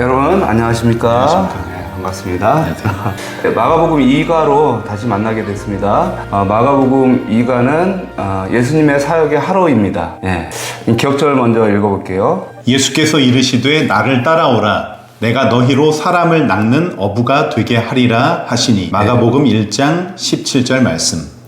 여러분 안녕하십니까? 네, 반갑습니다. 마가복음 2가로 다시 만나게 됐습니다. 마가복음 2가는 예수님의 사역의 하루입니다. 기억절 먼저 읽어볼게요. 예수께서 이르시되 나를 따라오라 내가 너희로 사람을 낚는 어부가 되게 하리라 하시니. 마가복음 1장 17절 말씀.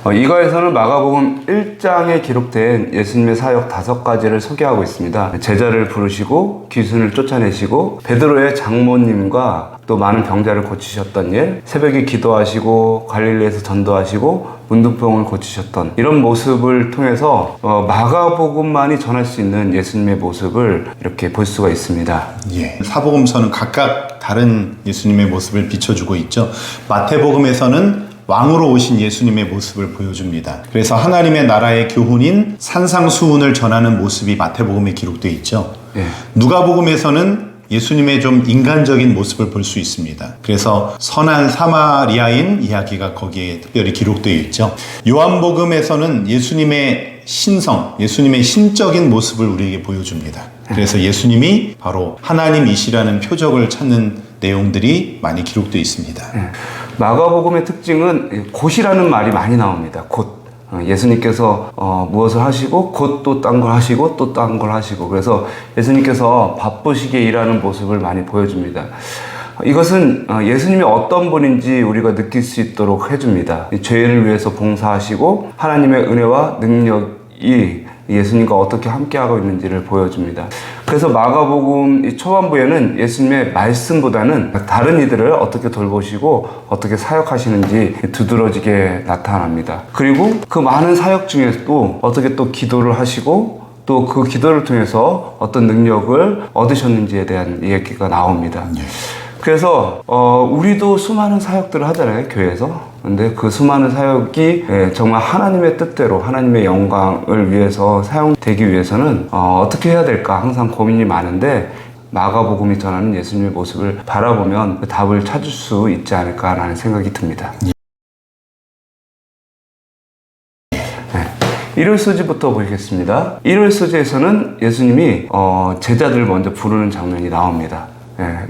이거에서는 마가복음 1장에 기록된 예수님의 사역 5가지를 소개하고 있습니다. 제자를 부르시고 귀신을 쫓아내시고 베드로의 장모님과 또 많은 병자를 고치셨던 일, 새벽에 기도하시고 갈릴리에서 전도하시고 문둥병을 고치셨던 이런 모습을 통해서 마가복음만이 전할 수 있는 예수님의 모습을 이렇게 볼 수가 있습니다. 사복음서는 각각 다른 예수님의 모습을 비춰주고 있죠. 마태복음에서는 왕으로 오신 예수님의 모습을 보여줍니다. 그래서 하나님의 나라의 교훈인 산상수훈을 전하는 모습이 마태복음에 기록되어 있죠. 누가복음에서는 예수님의 좀 인간적인 모습을 볼 수 있습니다. 그래서 선한 사마리아인 이야기가 거기에 특별히 기록되어 있죠. 요한복음에서는 예수님의 신성, 예수님의 신적인 모습을 우리에게 보여줍니다. 그래서 예수님이 바로 하나님이시라는 표적을 찾는 내용들이 많이 기록되어 있습니다. 마가복음의 특징은 곧이라는 말이 많이 나옵니다. 곧. 예수님께서 무엇을 하시고 곧 또 딴 걸 하시고 또 딴 걸 하시고, 그래서 예수님께서 바쁘시게 일하는 모습을 많이 보여줍니다. 이것은 예수님이 어떤 분인지 우리가 느낄 수 있도록 해줍니다. 죄인을 위해서 봉사하시고 하나님의 은혜와 능력이 예수님과 어떻게 함께하고 있는지를 보여줍니다. 그래서 마가복음 초반부에는 예수님의 말씀보다는 다른 이들을 어떻게 돌보시고 어떻게 사역하시는지 두드러지게 나타납니다. 그리고 그 많은 사역 중에서도 어떻게 또 기도를 하시고 또 그 기도를 통해서 어떤 능력을 얻으셨는지에 대한 얘기가 나옵니다. 그래서 우리도 수많은 사역들을 하잖아요, 교회에서. 근데 그 수많은 사역이 정말 하나님의 뜻대로 하나님의 영광을 위해서 사용되기 위해서는 어떻게 해야 될까 항상 고민이 많은데, 마가복음이 전하는 예수님의 모습을 바라보면 그 답을 찾을 수 있지 않을까라는 생각이 듭니다. 일요일서지부터 보겠습니다. 일요일서지에서는 예수님이 제자들을 먼저 부르는 장면이 나옵니다.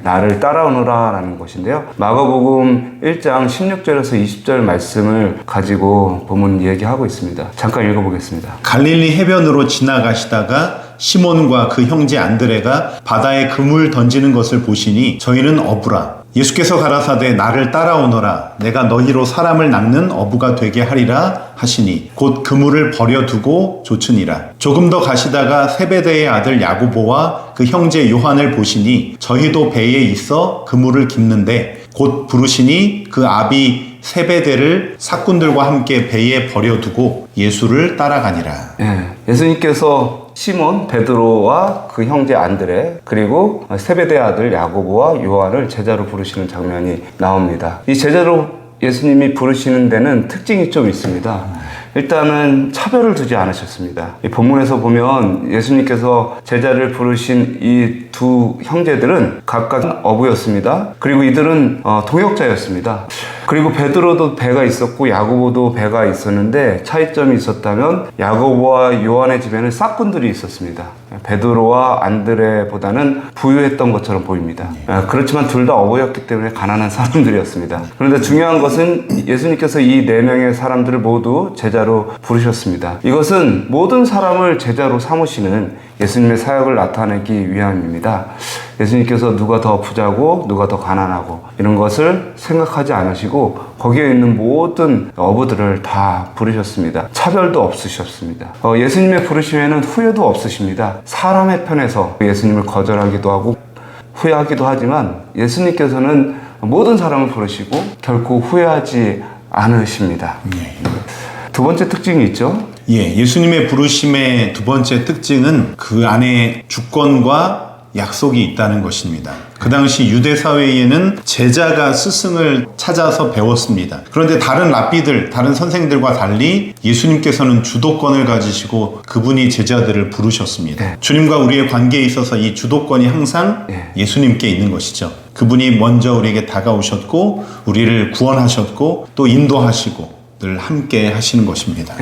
나를 따라오너라 라는 것인데요. 마가복음 1장 16절에서 20절 말씀을 가지고 본문 얘기하고 있습니다. 잠깐 읽어보겠습니다. 갈릴리 해변으로 지나가시다가 시몬과 그 형제 안드레가 바다에 그물 던지는 것을 보시니 저희는 어부라. 예수께서 가라사대 나를 따라오너라 내가 너희로 사람을 낚는 어부가 되게 하리라 하시니 곧 그물을 버려두고 조치니라. 조금 더 가시다가 세베대의 아들 야고보와 그 형제 요한을 보시니 저희도 배에 있어 그물을 깁는데 곧 부르시니 그 아비 세베대를 사꾼들과 함께 배에 버려두고 예수를 따라가니라. 예수님께서 시몬, 베드로와 그 형제 안드레, 그리고 세베대의 아들 야고보와 요한을 제자로 부르시는 장면이 나옵니다. 이 제자로 예수님이 부르시는 데는 특징이 좀 있습니다. 일단은 차별을 두지 않으셨습니다. 이 본문에서 보면 예수님께서 제자를 부르신 이 두 형제들은 각각 어부였습니다. 그리고 이들은 동역자였습니다. 그리고 베드로도 배가 있었고 야고보도 배가 있었는데 차이점이 있었다면 야고보와 요한의 집에는 싹꾼들이 있었습니다. 베드로와 안드레보다는 부유했던 것처럼 보입니다. 그렇지만 둘 다 어부였기 때문에 가난한 사람들이었습니다. 그런데 중요한 것은 예수님께서 이 4명의 사람들을 모두 제자로 부르셨습니다. 이것은 모든 사람을 제자로 삼으시는 예수님의 사역을 나타내기 위함입니다. 예수님께서 누가 더 부자고 누가 더 가난하고 이런 것을 생각하지 않으시고 거기에 있는 모든 어부들을 다 부르셨습니다. 차별도 없으셨습니다. 예수님의 부르심에는 후회도 없으십니다. 사람의 편에서 예수님을 거절하기도 하고 후회하기도 하지만 예수님께서는 모든 사람을 부르시고 결코 후회하지 않으십니다. 두 번째 특징이 있죠. 예수님의 부르심의 두 번째 특징은 그 안에 주권과 약속이 있다는 것입니다. 그 당시 유대 사회에는 제자가 스승을 찾아서 배웠습니다. 그런데 다른 랍비들, 다른 선생들과 달리 예수님께서는 주도권을 가지시고 그분이 제자들을 부르셨습니다. 주님과 우리의 관계에 있어서 이 주도권이 항상 예수님께 있는 것이죠. 그분이 먼저 우리에게 다가오셨고 우리를 구원하셨고 또 인도하시고 늘 함께 하시는 것입니다.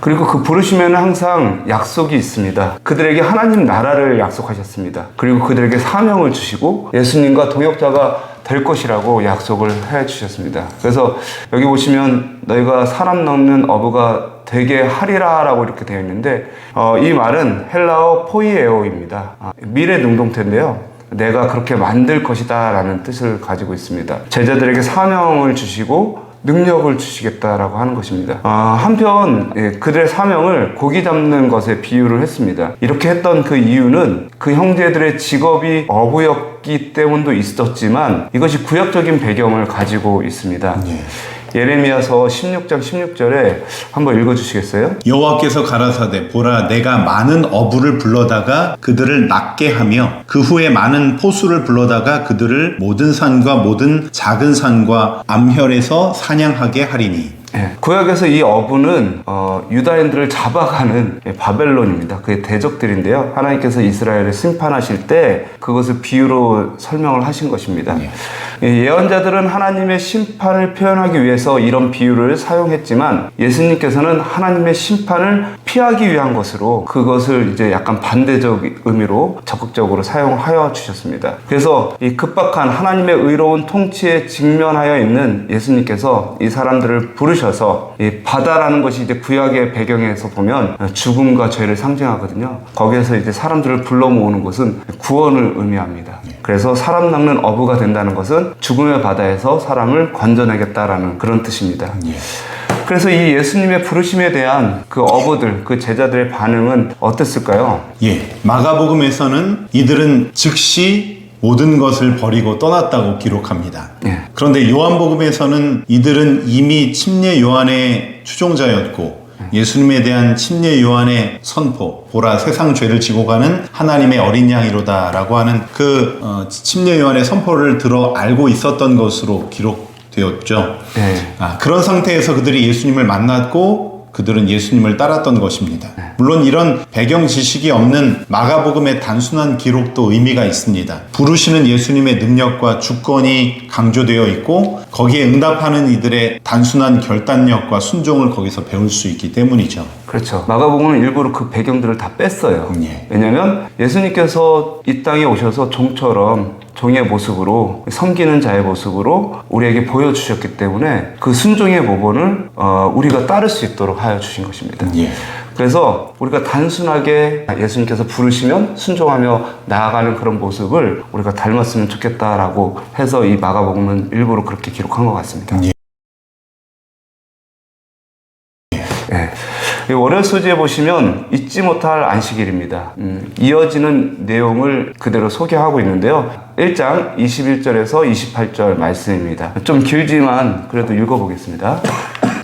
그리고 그 부르심에는 항상 약속이 있습니다. 그들에게 하나님 나라를 약속하셨습니다. 그리고 그들에게 사명을 주시고 예수님과 동역자가 될 것이라고 약속을 해 주셨습니다. 그래서 여기 보시면 너희가 사람 넘는 어부가 되게 하리라 라고 이렇게 되어 있는데 이 말은 헬라어 포이에오입니다. 미래 능동태인데요. 내가 그렇게 만들 것이다 라는 뜻을 가지고 있습니다. 제자들에게 사명을 주시고 능력을 주시겠다라고 하는 것입니다. 한편 그들의 사명을 고기 잡는 것에 비유를 했습니다. 이렇게 했던 그 이유는 그 형제들의 직업이 어부였기 때문도 있었지만 이것이 구약적인 배경을 가지고 있습니다. 예레미야서 16장 16절에 한번 읽어주시겠어요? 여호와께서 가라사대 보라 내가 많은 어부를 불러다가 그들을 낫게 하며 그 후에 많은 포수를 불러다가 그들을 모든 산과 모든 작은 산과 암혈에서 사냥하게 하리니. 구약에서 이 어부는 유다인들을 잡아가는 바벨론입니다. 그의 대적들인데요. 하나님께서 이스라엘을 심판하실 때 그것을 비유로 설명을 하신 것입니다. 예언자들은 하나님의 심판을 표현하기 위해서 이런 비유를 사용했지만 예수님께서는 하나님의 심판을 피하기 위한 것으로 그것을 이제 약간 반대적 의미로 적극적으로 사용하여 주셨습니다. 그래서 이 급박한 하나님의 의로운 통치에 직면하여 있는 예수님께서 이 사람들을 부르셔서 이 바다라는 것이 이제 구약의 배경에서 보면 죽음과 죄를 상징하거든요. 거기에서 이제 사람들을 불러 모으는 것은 구원을 의미합니다. 그래서 사람 낚는 어부가 된다는 것은 죽음의 바다에서 사람을 건져내겠다라는 그런 뜻입니다. 그래서 이 예수님의 부르심에 대한 그 어부들, 그 제자들의 반응은 어땠을까요? 마가복음에서는 이들은 즉시 모든 것을 버리고 떠났다고 기록합니다. 그런데 요한복음에서는 이들은 이미 침례 요한의 추종자였고 예수님에 대한 침례 요한의 선포, 보라 세상 죄를 지고 가는 하나님의 어린 양이로다 라고 하는 그 침례 요한의 선포를 들어 알고 있었던 것으로 기록되었죠. 그런 상태에서 그들이 예수님을 만났고 그들은 예수님을 따랐던 것입니다. 물론 이런 배경 지식이 없는 마가복음의 단순한 기록도 의미가 있습니다. 부르시는 예수님의 능력과 주권이 강조되어 있고 거기에 응답하는 이들의 단순한 결단력과 순종을 거기서 배울 수 있기 때문이죠. 그렇죠. 마가복음은 일부러 그 배경들을 다 뺐어요. 왜냐하면 예수님께서 이 땅에 오셔서 종처럼 종의 모습으로 섬기는 자의 모습으로 우리에게 보여주셨기 때문에 그 순종의 모본을 우리가 따를 수 있도록 하여 주신 것입니다. 그래서 우리가 단순하게 예수님께서 부르시면 순종하며 나아가는 그런 모습을 우리가 닮았으면 좋겠다라고 해서 이 마가복음은 일부러 그렇게 기록한 것 같습니다. 월요일 소지에 보시면 잊지 못할 안식일입니다. 이어지는 내용을 그대로 소개하고 있는데요. 1장 21절에서 28절 말씀입니다. 좀 길지만 그래도 읽어보겠습니다.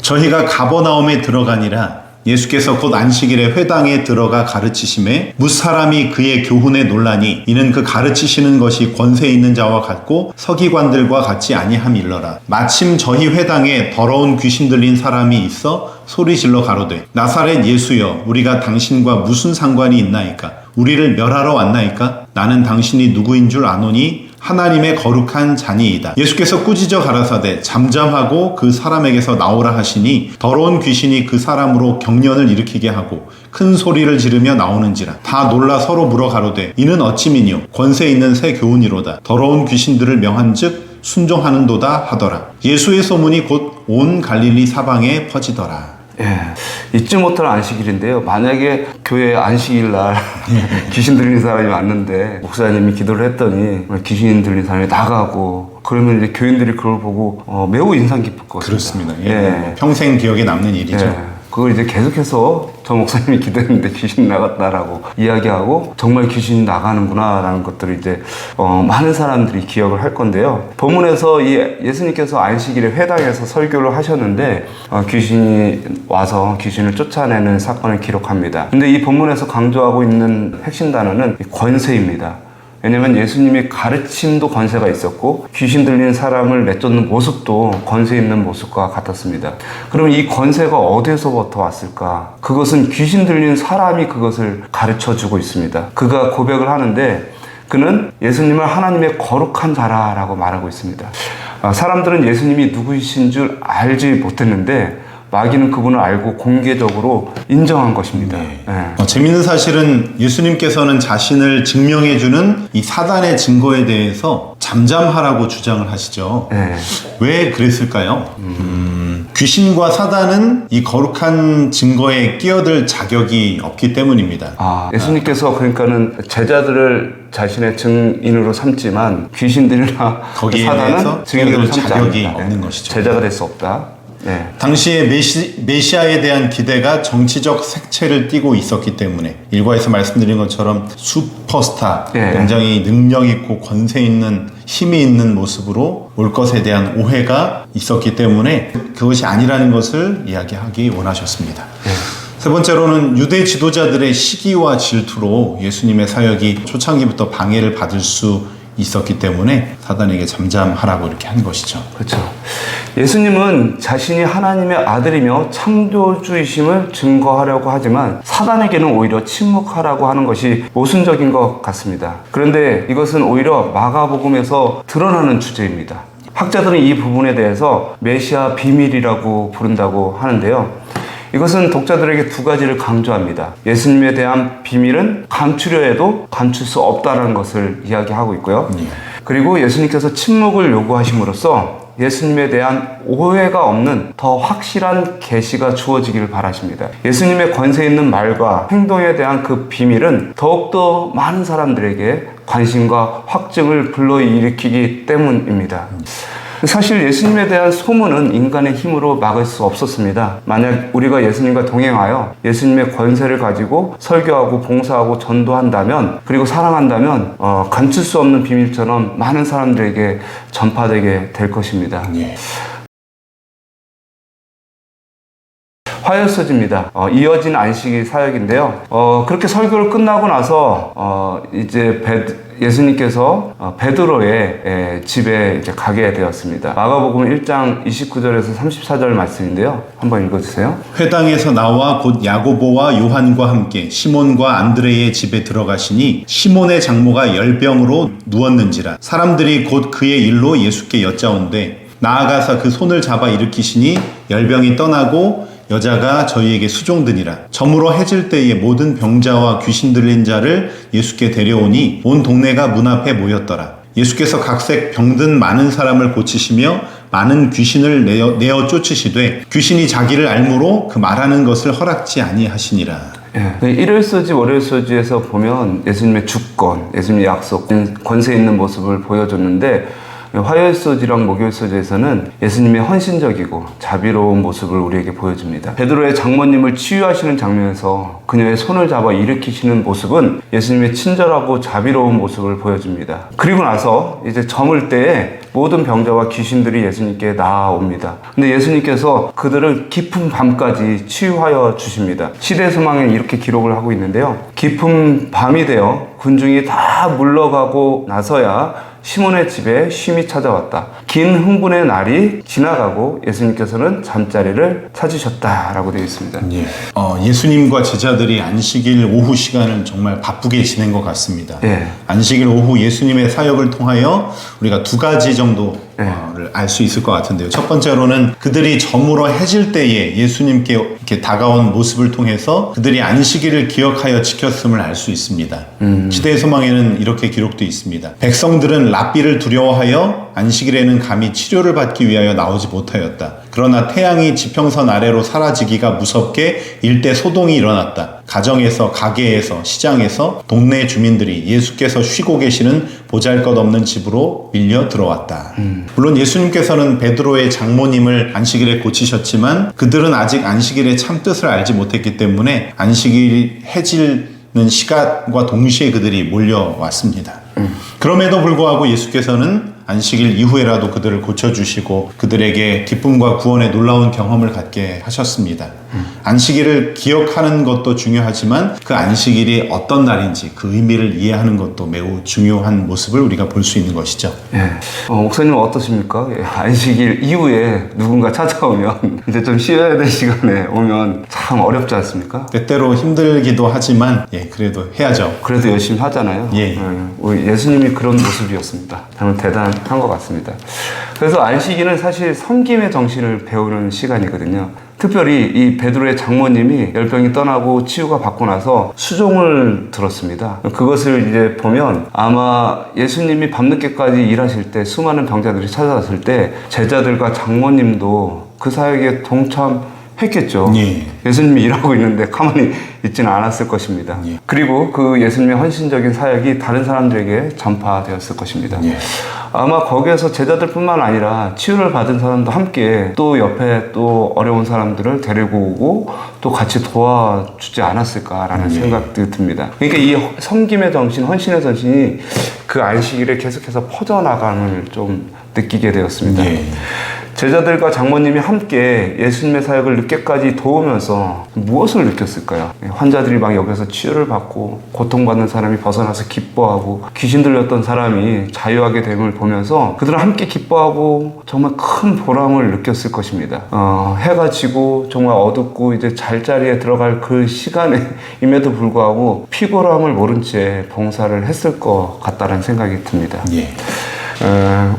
저희가 가버나움에 들어가니라 예수께서 곧 안식일에 회당에 들어가 가르치심에 뭇사람이 그의 교훈에 놀라니 이는 그 가르치시는 것이 권세 있는 자와 같고 서기관들과 같이 아니함일러라. 마침 저희 회당에 더러운 귀신 들린 사람이 있어 소리질러 가로되 나사렛 예수여 우리가 당신과 무슨 상관이 있나이까? 우리를 멸하러 왔나이까? 나는 당신이 누구인 줄 아노니 하나님의 거룩한 자니이다. 예수께서 꾸짖어 가라사대 잠잠하고 그 사람에게서 나오라 하시니 더러운 귀신이 그 사람으로 경련을 일으키게 하고 큰 소리를 지르며 나오는지라. 다 놀라 서로 물어 가로되 이는 어찌미뇨 권세 있는 새 교훈이로다. 더러운 귀신들을 명한즉 순종하는도다 하더라. 예수의 소문이 곧 온 갈릴리 사방에 퍼지더라. 잊지 못할 안식일인데요. 만약에 교회 안식일 날 귀신 들린 사람이 왔는데 목사님이 기도를 했더니 귀신 들린 사람이 나가고 그러면 이제 교인들이 그걸 보고 매우 인상 깊을 것 같습니다. 그렇습니다. 평생 기억에 남는 일이죠. 그걸 이제 계속해서 저 목사님이 기도했는데 귀신 나갔다라고 이야기하고 정말 귀신이 나가는구나 라는 것들을 이제 많은 사람들이 기억을 할 건데요. 본문에서 이 예수님께서 안식일에 회당에서 설교를 하셨는데 귀신이 와서 귀신을 쫓아내는 사건을 기록합니다. 근데 이 본문에서 강조하고 있는 핵심 단어는 권세입니다. 왜냐면 예수님이 가르침도 권세가 있었고 귀신 들리는 사람을 내쫓는 모습도 권세 있는 모습과 같았습니다. 그러면 이 권세가 어디서부터 왔을까? 그것은 귀신 들리는 사람이 그것을 가르쳐주고 있습니다. 그가 고백을 하는데 그는 예수님을 하나님의 거룩한 자라라고 말하고 있습니다. 사람들은 예수님이 누구이신 줄 알지 못했는데 마귀는 그분을 알고 공개적으로 인정한 것입니다. 재미있는 사실은 예수님께서는 자신을 증명해주는 이 사단의 증거에 대해서 잠잠하라고 주장을 하시죠. 왜 그랬을까요? 귀신과 사단은 이 거룩한 증거에 끼어들 자격이 없기 때문입니다. 예수님께서 그러니까는 제자들을 자신의 증인으로 삼지만 귀신들이나 거기에 사단은 대해서 증인으로 끼어들 삼지 자격이 않는다. 없는 것이죠. 제자가 될 수 없다. 당시에 메시아에 대한 기대가 정치적 색채를 띠고 있었기 때문에 일과에서 말씀드린 것처럼 슈퍼스타, 굉장히 능력 있고 권세 있는 힘이 있는 모습으로 올 것에 대한 오해가 있었기 때문에 그것이 아니라는 것을 이야기하기 원하셨습니다. 세 번째로는 유대 지도자들의 시기와 질투로 예수님의 사역이 초창기부터 방해를 받을 수 있었기 때문에 사단에게 잠잠하라고 이렇게 한 것이죠. 그렇죠. 예수님은 자신이 하나님의 아들이며 창조주이심을 증거하려고 하지만 사단에게는 오히려 침묵하라고 하는 것이 모순적인 것 같습니다. 그런데 이것은 오히려 마가복음에서 드러나는 주제입니다. 학자들은 이 부분에 대해서 메시아 비밀이라고 부른다고 하는데요. 이것은 독자들에게 두 가지를 강조합니다. 예수님에 대한 비밀은 감추려 해도 감출 수 없다는 것을 이야기하고 있고요. 그리고 예수님께서 침묵을 요구하심으로써 예수님에 대한 오해가 없는 더 확실한 계시가 주어지기를 바라십니다. 예수님의 권세 있는 말과 행동에 대한 그 비밀은 더욱더 많은 사람들에게 관심과 확증을 불러일으키기 때문입니다. 사실 예수님에 대한 소문은 인간의 힘으로 막을 수 없었습니다. 만약 우리가 예수님과 동행하여 예수님의 권세를 가지고 설교하고 봉사하고 전도한다면, 그리고 사랑한다면 감출 수 없는 비밀처럼 많은 사람들에게 전파되게 될 것입니다. 화요소지입니다. 이어진 안식일 사역인데요. 그렇게 설교를 끝나고 나서 이제 예수님께서 베드로의 집에 이제 가게 되었습니다. 마가복음 1장 29절에서 34절 말씀인데요. 한번 읽어주세요. 회당에서 나와 곧 야고보와 요한과 함께 시몬과 안드레의 집에 들어가시니 시몬의 장모가 열병으로 누웠는지라. 사람들이 곧 그의 일로 예수께 여짜온대 나아가서 그 손을 잡아 일으키시니 열병이 떠나고 여자가 저희에게 수종드니라. 저물어 해질 때에 모든 병자와 귀신 들린 자를 예수께 데려오니 온 동네가 문 앞에 모였더라. 예수께서 각색 병든 많은 사람을 고치시며 많은 귀신을 내어 쫓으시되 귀신이 자기를 알므로 그 말하는 것을 허락지 아니하시니라. 일요일소지 월요일소지에서 보면 예수님의 주권, 예수님의 약속, 권세 있는 모습을 보여줬는데 화요일소지랑 목요일소지에서는 예수님의 헌신적이고 자비로운 모습을 우리에게 보여줍니다. 베드로의 장모님을 치유하시는 장면에서 그녀의 손을 잡아 일으키시는 모습은 예수님의 친절하고 자비로운 모습을 보여줍니다. 그리고 나서 이제 저물 때에 모든 병자와 귀신들이 예수님께 나아옵니다. 근데 예수님께서 그들을 깊은 밤까지 치유하여 주십니다. 시대소망에 이렇게 기록을 하고 있는데요. 깊은 밤이 되어 군중이 다 물러가고 나서야 시몬의 집에 쉼이 찾아왔다. 긴 흥분의 날이 지나가고 예수님께서는 잠자리를 찾으셨다라고 되어 있습니다. 예수님과 제자들이 안식일 오후 시간을 정말 바쁘게 지낸 것 같습니다. 안식일 오후 예수님의 사역을 통하여 우리가 두 가지 정도를 알 수 있을 것 같은데요. 첫 번째로는 그들이 저물어 해질 때에 예수님께 이렇게 다가온 모습을 통해서 그들이 안식일을 기억하여 지켰음을 알 수 있습니다. 시대의 소망에는 이렇게 기록되어 있습니다. 백성들은 랍비를 두려워하여 안식일에는 감히 치료를 받기 위하여 나오지 못하였다. 그러나 태양이 지평선 아래로 사라지기가 무섭게 일대 소동이 일어났다. 가정에서, 가게에서, 시장에서 동네 주민들이 예수께서 쉬고 계시는 보잘것없는 집으로 밀려 들어왔다. 물론 예수님께서는 베드로의 장모님을 안식일에 고치셨지만 그들은 아직 안식일의 참 뜻을 알지 못했기 때문에 안식일이 해지는 시간과 동시에 그들이 몰려왔습니다. 그럼에도 불구하고 예수께서는 안식일 이후에라도 그들을 고쳐주시고 그들에게 기쁨과 구원의 놀라운 경험을 갖게 하셨습니다. 안식일을 기억하는 것도 중요하지만 그 안식일이 어떤 날인지 그 의미를 이해하는 것도 매우 중요한 모습을 우리가 볼 수 있는 것이죠. 목사님은 어떠십니까? 안식일 이후에 누군가 찾아오면 이제 좀 쉬어야 될 시간에 오면 참 어렵지 않습니까? 때때로 힘들기도 하지만 그래도 해야죠. 그래도 열심히 하잖아요. 우리 예수님이 그런 모습이었습니다. 정말 대단한 것 같습니다. 그래서 안식일은 사실 섬김의 정신을 배우는 시간이거든요. 특별히 이 베드로의 장모님이 열병이 떠나고 치유가 받고 나서 수종을 들었습니다. 그것을 이제 보면 아마 예수님이 밤늦게까지 일하실 때 수많은 병자들이 찾아왔을 때 제자들과 장모님도 그 사역에 동참했겠죠. 예. 예수님이 일하고 있는데 가만히 있지는 않았을 것입니다. 예. 그리고 그 예수님의 헌신적인 사역이 다른 사람들에게 전파되었을 것입니다. 예. 아마 거기에서 제자들뿐만 아니라 치유를 받은 사람도 함께 또 옆에 또 어려운 사람들을 데리고 오고 또 같이 도와주지 않았을까라는 생각도 듭니다. 그러니까 이 섬김의 정신, 헌신의 정신이 그 안식일에 계속해서 퍼져나감을 좀 느끼게 되었습니다. 예. 제자들과 장모님이 함께 예수님의 사역을 늦게까지 도우면서 무엇을 느꼈을까요? 환자들이 막 여기서 치유를 받고 고통받는 사람이 벗어나서 기뻐하고 귀신 들렸던 사람이 자유하게 됨을 보면서 그들은 함께 기뻐하고 정말 큰 보람을 느꼈을 것입니다. 해가 지고 정말 어둡고 이제 잘 자리에 들어갈 그 시간임에도 불구하고 피곤함을 모른 채 봉사를 했을 것 같다는 생각이 듭니다. 예.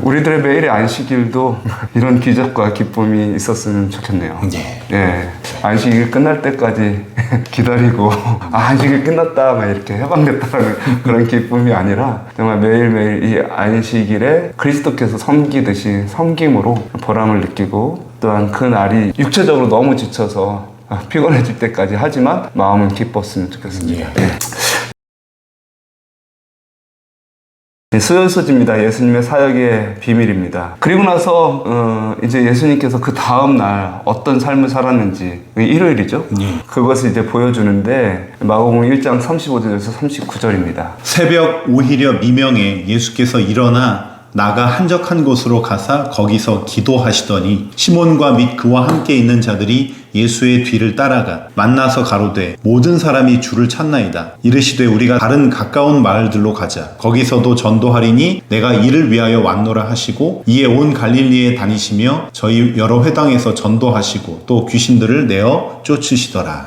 우리들의 매일의 안식일도 이런 기적과 기쁨이 있었으면 좋겠네요. 예. 안식일 끝날 때까지 기다리고, 안식일 끝났다, 막 이렇게 해방됐다는 그런 기쁨이 아니라, 정말 매일매일 이 안식일에 그리스도께서 섬기듯이 섬김으로 보람을 느끼고, 또한 그 날이 육체적으로 너무 지쳐서 피곤해질 때까지 하지만 마음은 기뻤으면 좋겠습니다. 예. 수요소지입니다. 예수님의 사역의 비밀입니다. 그리고 나서 이제 예수님께서 그 다음 날 어떤 삶을 살았는지 일요일이죠. 그것을 이제 보여주는데 마가복음 1장 35절에서 39절입니다. 새벽 오히려 미명에 예수께서 일어나 나가 한적한 곳으로 가사 거기서 기도하시더니 시몬과 및 그와 함께 있는 자들이 예수의 뒤를 따라가 만나서 가로되 모든 사람이 주를 찾나이다. 이르시되 우리가 다른 가까운 마을들로 가자. 거기서도 전도하리니 내가 이를 위하여 왔노라 하시고 이에 온 갈릴리에 다니시며 저희 여러 회당에서 전도하시고 또 귀신들을 내어 쫓으시더라.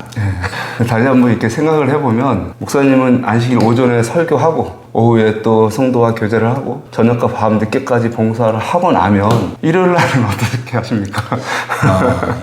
다시 한번 이렇게 생각을 해보면 목사님은 안식일 오전에 설교하고 오후에 또 성도와 교제를 하고 저녁과 밤 늦게까지 봉사를 하고 나면 일요일 날은 어떻게 하십니까?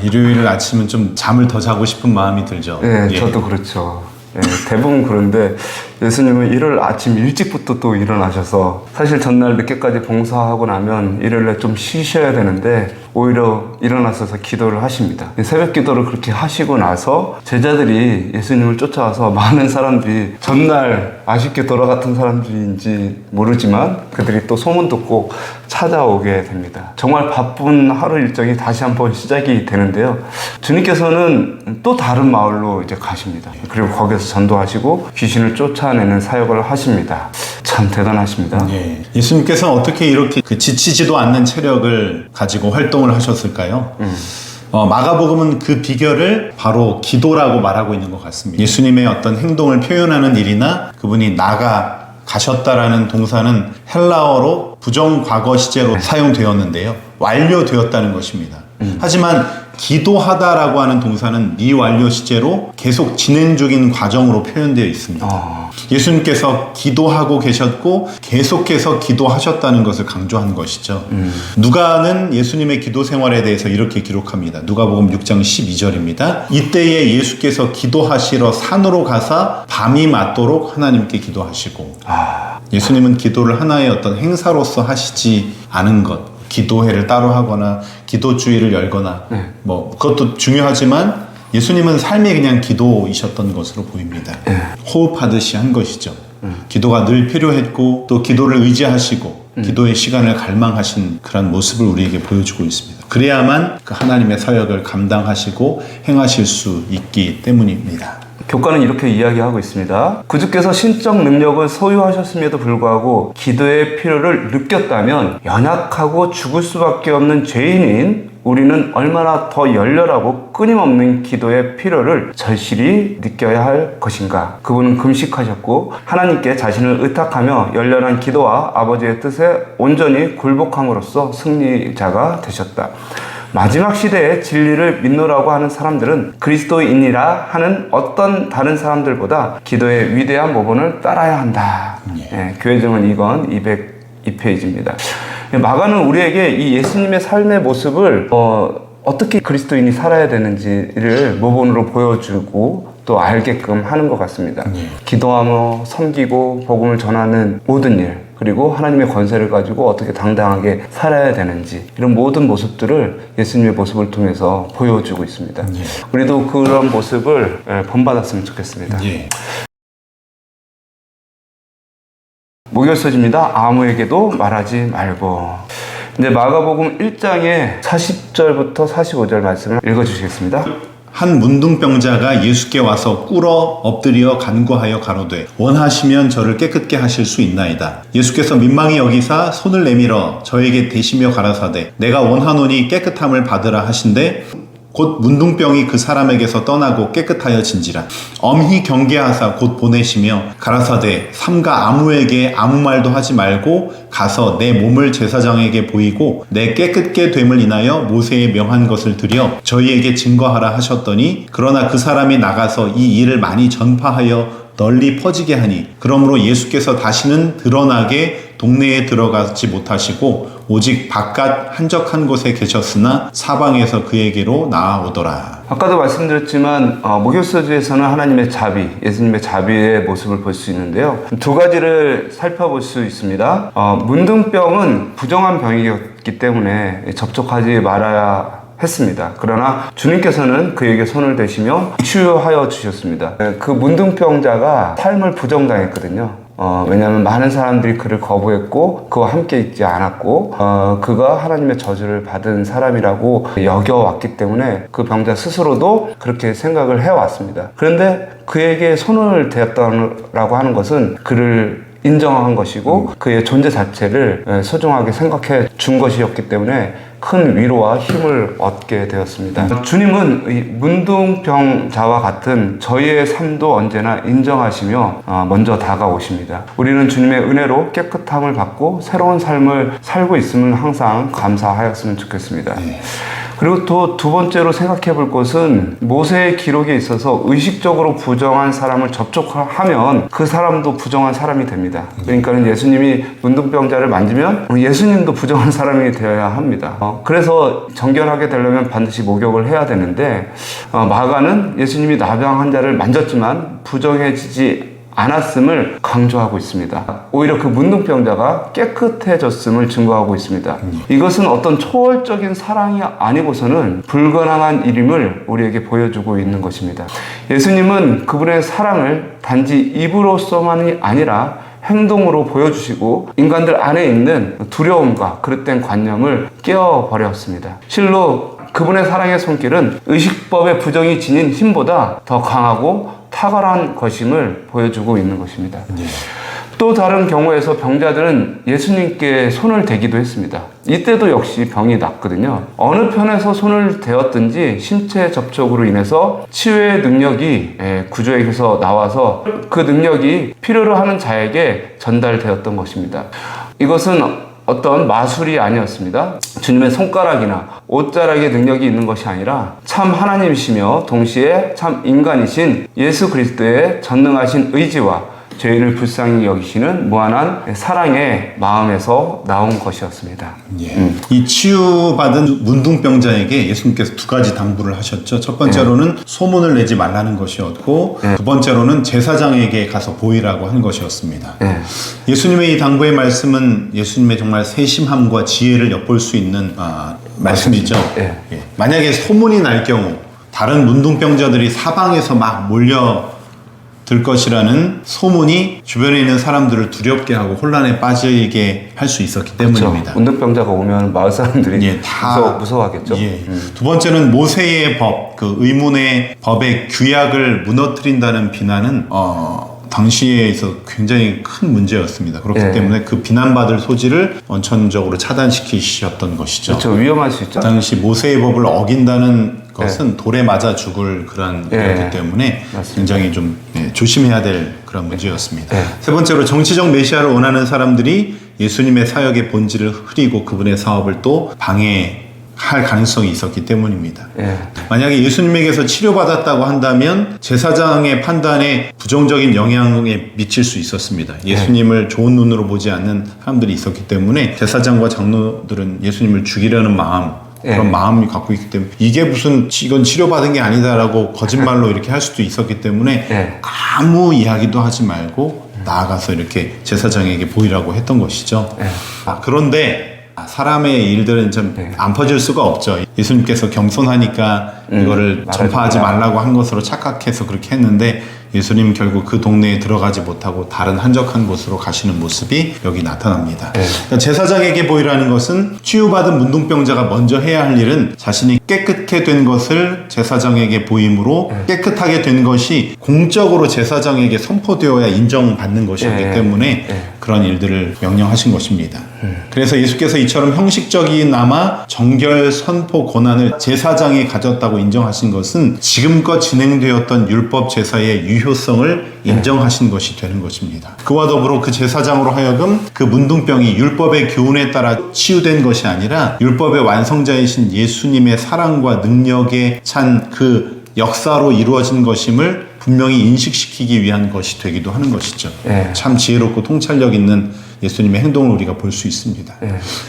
일요일 아침은 좀 잠을 더 자고 싶은 마음이 들죠. 네, 저도 그렇죠. 네, 대부분 그런데 예수님은 일요일 아침 일찍부터 또 일어나셔서 사실 전날 늦게까지 봉사하고 나면 일요일에 좀 쉬셔야 되는데 오히려 일어나셔서 기도를 하십니다. 새벽 기도를 그렇게 하시고 나서 제자들이 예수님을 쫓아와서 많은 사람들이 전날 아쉽게 돌아갔던 사람들인지 모르지만 그들이 또 소문 듣고 찾아오게 됩니다. 정말 바쁜 하루 일정이 다시 한번 시작이 되는데요. 주님께서는 또 다른 마을로 이제 가십니다. 그리고 거기서 전도하시고 귀신을 쫓아내는 사역을 하십니다. 참 대단하십니다. 예. 예수님께서는 어떻게 이렇게 지치지도 않는 체력을 가지고 활동을 하셨을까요? 마가복음은 그 비결을 바로 기도라고 말하고 있는 것 같습니다. 예수님의 어떤 행동을 표현하는 일이나 그분이 가셨다라는 동사는 헬라어로 부정과거 시제로 사용되었는데요. 완료되었다는 것입니다. 하지만 기도하다라고 하는 동사는 미완료 시제로 계속 진행 중인 과정으로 표현되어 있습니다. 예수님께서 기도하고 계셨고 계속해서 기도하셨다는 것을 강조한 것이죠. 누가는 예수님의 기도 생활에 대해서 이렇게 기록합니다. 누가복음 6장 12절입니다. 이때에 예수께서 기도하시러 산으로 가사 밤이 맞도록 하나님께 기도하시고 예수님은 기도를 하나의 어떤 행사로서 하시지 않은 것, 기도회를 따로 하거나 기도주의를 열거나 뭐 그것도 중요하지만 예수님은 삶이 그냥 기도이셨던 것으로 보입니다. 호흡하듯이 한 것이죠. 기도가 늘 필요했고 또 기도를 의지하시고 기도의 시간을 갈망하신 그런 모습을 우리에게 보여주고 있습니다. 그래야만 그 하나님의 사역을 감당하시고 행하실 수 있기 때문입니다. 교과는 이렇게 이야기하고 있습니다. 구주께서 신적 능력을 소유하셨음에도 불구하고 기도의 필요를 느꼈다면 연약하고 죽을 수밖에 없는 죄인인 우리는 얼마나 더 열렬하고 끊임없는 기도의 필요를 절실히 느껴야 할 것인가. 그분은 금식하셨고 하나님께 자신을 의탁하며 열렬한 기도와 아버지의 뜻에 온전히 굴복함으로써 승리자가 되셨다. 마지막 시대에 진리를 믿노라고 하는 사람들은 그리스도인이라 하는 어떤 다른 사람들보다 기도의 위대한 모본을 따라야 한다. 교회정은 이건 202페이지입니다. 마가는 우리에게 이 예수님의 삶의 모습을 어떻게 그리스도인이 살아야 되는지를 모본으로 보여주고 또 알게끔 하는 것 같습니다. 기도하며 섬기고 복음을 전하는 모든 일, 그리고 하나님의 권세를 가지고 어떻게 당당하게 살아야 되는지, 이런 모든 모습들을 예수님의 모습을 통해서 보여주고 있습니다. 우리도 그런 모습을 본받았으면 좋겠습니다. 목요서지입니다. 아무에게도 말하지 말고. 이제 마가복음 1장의 40절부터 45절 말씀을 읽어주시겠습니다. 한 문둥병자가 예수께 와서 꿇어 엎드려 간구하여 가로되 원하시면 저를 깨끗게 하실 수 있나이다. 예수께서 민망히 여기사 손을 내밀어 저에게 대시며 가라사대 내가 원하노니 깨끗함을 받으라 하신대 곧 문둥병이 그 사람에게서 떠나고 깨끗하여진지라. 엄히 경계하사 곧 보내시며 가라사대 삼가 아무에게 아무 말도 하지 말고 가서 내 몸을 제사장에게 보이고 내 깨끗게 됨을 인하여 모세에 명한 것을 드려 저희에게 증거하라 하셨더니 그러나 그 사람이 나가서 이 일을 많이 전파하여 널리 퍼지게 하니 그러므로 예수께서 다시는 드러나게 동네에 들어가지 못하시고 오직 바깥 한적한 곳에 계셨으나 사방에서 그에게로 나아오더라. 아까도 말씀드렸지만 목요서주에서는 하나님의 자비, 예수님의 자비의 모습을 볼 수 있는데요. 두 가지를 살펴볼 수 있습니다. 문둥병은 부정한 병이었기 때문에 접촉하지 말아야 했습니다. 그러나 주님께서는 그에게 손을 대시며 치유하여 주셨습니다. 그 문둥병자가 삶을 부정당했거든요. 왜냐하면 많은 사람들이 그를 거부했고 그와 함께 있지 않았고 그가 하나님의 저주를 받은 사람이라고 여겨왔기 때문에 그 병자 스스로도 그렇게 생각을 해왔습니다. 그런데 그에게 손을 대었다고 하는 것은 그를 인정한 것이고 그의 존재 자체를 소중하게 생각해 준 것이었기 때문에 큰 위로와 힘을 얻게 되었습니다. 주님은 이 문둥병자와 같은 저희의 삶도 언제나 인정하시며 먼저 다가오십니다. 우리는 주님의 은혜로 깨끗함을 받고 새로운 삶을 살고 있음을 항상 감사하였으면 좋겠습니다. 그리고 또 두 번째로 생각해 볼 것은 모세의 기록에 있어서 의식적으로 부정한 사람을 접촉하면 그 사람도 부정한 사람이 됩니다. 그러니까 예수님이 문둥병자를 만지면 예수님도 부정한 사람이 되어야 합니다. 그래서 정결하게 되려면 반드시 목욕을 해야 되는데 마가는 예수님이 나병 환자를 만졌지만 부정해지지 않았음을 강조하고 있습니다. 오히려 그 문둥병자가 깨끗해졌음을 증거하고 있습니다. 이것은 어떤 초월적인 사랑이 아니고서는 불가능한 일임을 우리에게 보여주고 있는 것입니다. 예수님은 그분의 사랑을 단지 입으로서만이 아니라 행동으로 보여주시고 인간들 안에 있는 두려움과 그릇된 관념을 깨어버렸습니다. 실로 그분의 사랑의 손길은 의식법의 부정이 지닌 힘보다 더 강하고 탁월한 것임을 보여주고 있는 것입니다. 또 다른 경우에서 병자들은 예수님께 손을 대기도 했습니다. 이때도 역시 병이 낫거든요. 어느 편에서 손을 대었든지 신체 접촉으로 인해서 치유의 능력이 구조에게서 나와서 그 능력이 필요로 하는 자에게 전달되었던 것입니다. 이것은 어떤 마술이 아니었습니다. 주님의 손가락이나 옷자락의 능력이 있는 것이 아니라 참 하나님이시며 동시에 참 인간이신 예수 그리스도의 전능하신 의지와 죄인을 불쌍히 여기시는 무한한 사랑의 마음에서 나온 것이었습니다. 이 치유받은 문둥병자에게 예수님께서 두 가지 당부를 하셨죠. 첫 번째로는 소문을 내지 말라는 것이었고 두 번째로는 제사장에게 가서 보이라고 한 것이었습니다. 예수님의 이 당부의 말씀은 예수님의 정말 세심함과 지혜를 엿볼 수 있는 말씀이죠. 만약에 소문이 날 경우 다른 문둥병자들이 사방에서 막 몰려 들 것이라는 소문이 주변에 있는 사람들을 두렵게 하고 혼란에 빠지게 할 수 있었기 때문입니다. 문둥병자가 오면 마을 사람들이 다 무서워하겠죠. 두 번째는 모세의 법, 그 의문의 법의 규약을 무너뜨린다는 비난은 당시에 있어 굉장히 큰 문제였습니다. 그렇기 때문에 그 비난받을 소지를 원천적으로 차단시키셨던 것이죠. 그렇죠. 위험할 수 있죠. 당시 모세의 법을 어긴다는 것은 돌에 맞아 죽을 그런 일이기 때문에 맞습니다. 굉장히 좀 조심해야 될 그런 문제였습니다. 세 번째로 정치적 메시아를 원하는 사람들이 예수님의 사역의 본질을 흐리고 그분의 사업을 또 방해할 가능성이 있었기 때문입니다. 만약에 예수님에게서 치료받았다고 한다면 제사장의 판단에 부정적인 영향에 미칠 수 있었습니다. 예수님을 좋은 눈으로 보지 않는 사람들이 있었기 때문에 제사장과 장로들은 예수님을 죽이려는 마음 그런 마음이 갖고 있기 때문에 이게 무슨 이건 치료받은 게 아니다라고 거짓말로 이렇게 할 수도 있었기 때문에 아무 이야기도 하지 말고 나아가서 이렇게 제사장에게 보이라고 했던 것이죠. 그런데 사람의 일들은 좀 안 퍼질 수가 없죠. 예수님께서 겸손하니까 이거를 전파하지 말라고 한 것으로 착각해서 그렇게 했는데 예수님 결국 그 동네에 들어가지 못하고 다른 한적한 곳으로 가시는 모습이 여기 나타납니다. 그러니까 제사장에게 보이라는 것은 치유받은 문둥병자가 먼저 해야 할 일은 자신이 깨끗게 된 것을 제사장에게 보임으로 깨끗하게 된 것이 공적으로 제사장에게 선포되어야 인정받는 것이기 때문에 그런 일들을 명령하신 것입니다. 그래서 예수께서 이처럼 형식적이나마 정결 선포 권한을 제사장이 가졌다고 인정하신 것은 지금껏 진행되었던 율법 제사의 유효성을 인정하신 것이 되는 것입니다. 그와 더불어 그 제사장으로 하여금 그 문둥병이 율법의 교훈에 따라 치유된 것이 아니라 율법의 완성자이신 예수님의 사랑과 능력에 찬 그 역사로 이루어진 것임을 분명히 인식시키기 위한 것이 되기도 하는 것이죠. 참 지혜롭고 통찰력 있는 예수님의 행동을 우리가 볼 수 있습니다.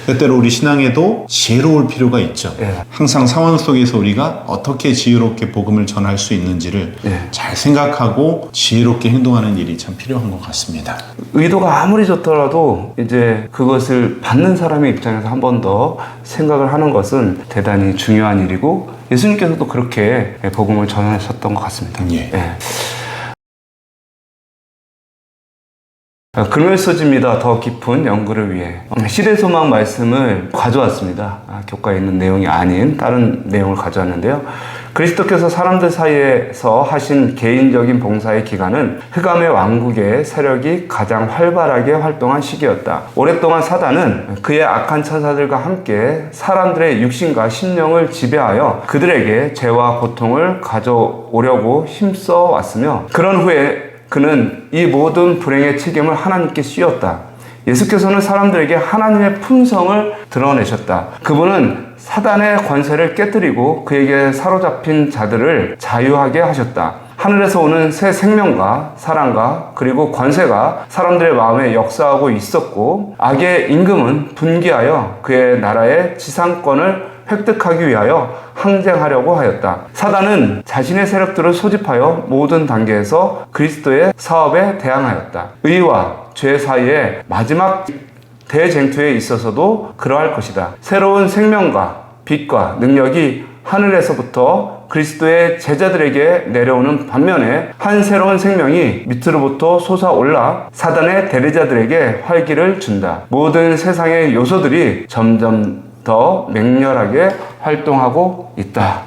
때때로 우리 신앙에도 지혜로울 필요가 있죠. 항상 상황 속에서 우리가 어떻게 지혜롭게 복음을 전할 수 있는지를 잘 생각하고 지혜롭게 행동하는 일이 참 필요한 것 같습니다. 의도가 아무리 좋더라도 이제 그것을 받는 사람의 입장에서 한 번 더 생각을 하는 것은 대단히 중요한 일이고 예수님께서도 그렇게 복음을 전하셨던 것 같습니다. 금요일서지입니다. 더 깊은 연구를 위해 시대소망 말씀을 가져왔습니다. 교과에 있는 내용이 아닌 다른 내용을 가져왔는데요. 그리스도께서 사람들 사이에서 하신 개인적인 봉사의 기간은 흑암의 왕국의 세력이 가장 활발하게 활동한 시기였다. 오랫동안 사단은 그의 악한 천사들과 함께 사람들의 육신과 심령을 지배하여 그들에게 죄와 고통을 가져오려고 힘써 왔으며 그런 후에 그는 이 모든 불행의 책임을 하나님께 씌웠다. 예수께서는 사람들에게 하나님의 품성을 드러내셨다. 그분은 사단의 권세를 깨뜨리고 그에게 사로잡힌 자들을 자유하게 하셨다. 하늘에서 오는 새 생명과 사랑과 그리고 권세가 사람들의 마음에 역사하고 있었고 악의 임금은 분기하여 그의 나라의 지상권을 획득하기 위하여 항쟁하려고 하였다. 사단은 자신의 세력들을 소집하여 모든 단계에서 그리스도의 사업에 대항하였다. 의와 죄 사이에 마지막 대쟁투에 있어서도 그러할 것이다. 새로운 생명과 빛과 능력이 하늘에서부터 그리스도의 제자들에게 내려오는 반면에 한 새로운 생명이 밑으로부터 솟아올라 사단의 대리자들에게 활기를 준다. 모든 세상의 요소들이 점점 더 맹렬하게 활동하고 있다.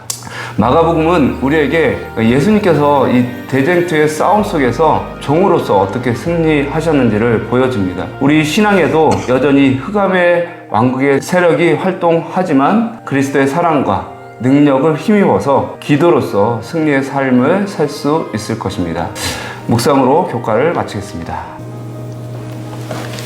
마가복음은 우리에게 예수님께서 이 대쟁투의 싸움 속에서 종으로서 어떻게 승리하셨는지를 보여줍니다. 우리 신앙에도 여전히 흑암의 왕국의 세력이 활동하지만 그리스도의 사랑과 능력을 힘입어서 기도로서 승리의 삶을 살 수 있을 것입니다. 묵상으로 교과를 마치겠습니다.